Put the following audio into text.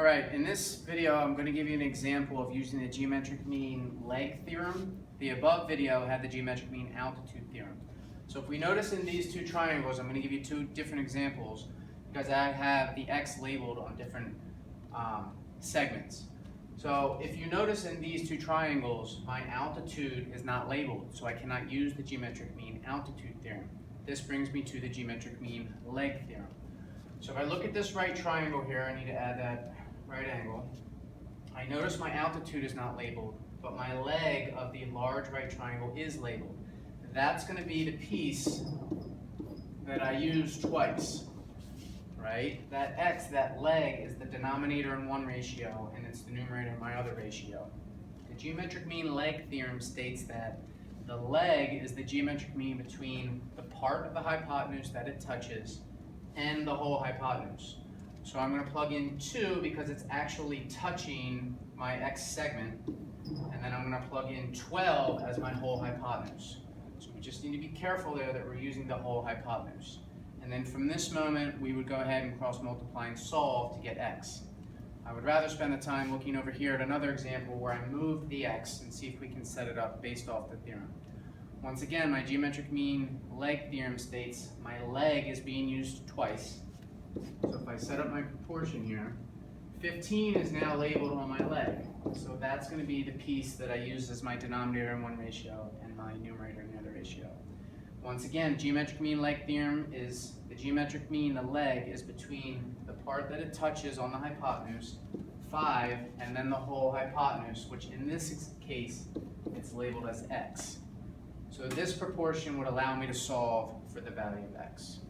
All right, in this video, I'm going to give you an example of using the geometric mean leg theorem. The above video had the geometric mean altitude theorem. So if we notice in these two triangles, I'm going to give you two different examples because I have the x labeled on different segments. So if you notice in these two triangles, my altitude is not labeled, so I cannot use the geometric mean altitude theorem. This brings me to the geometric mean leg theorem. So if I look at this right triangle here, I need to add that right angle. I notice my altitude is not labeled, but my leg of the large right triangle is labeled. That's going to be the piece that I use twice, right? That x, that leg, is the denominator in one ratio, and it's the numerator in my other ratio. The geometric mean leg theorem states that the leg is the geometric mean between the part of the hypotenuse that it touches and the whole hypotenuse. So I'm going to plug in 2 because it's actually touching my x segment, and then I'm going to plug in 12 as my whole hypotenuse. So we just need to be careful there that we're using the whole hypotenuse. And then from this moment, we would go ahead and cross multiply and solve to get x. I would rather spend the time looking over here at another example where I move the x and see if we can set it up based off the theorem. Once again, my geometric mean leg theorem states my leg is being used twice. So if I set up my proportion here, 15 is now labeled on my leg. So that's going to be the piece that I use as my denominator in one ratio and my numerator in the other ratio. Once again, geometric mean leg theorem is the geometric mean, the leg, is between the part that it touches on the hypotenuse, 5, and then the whole hypotenuse, which in this case, it's labeled as x. So this proportion would allow me to solve for the value of x.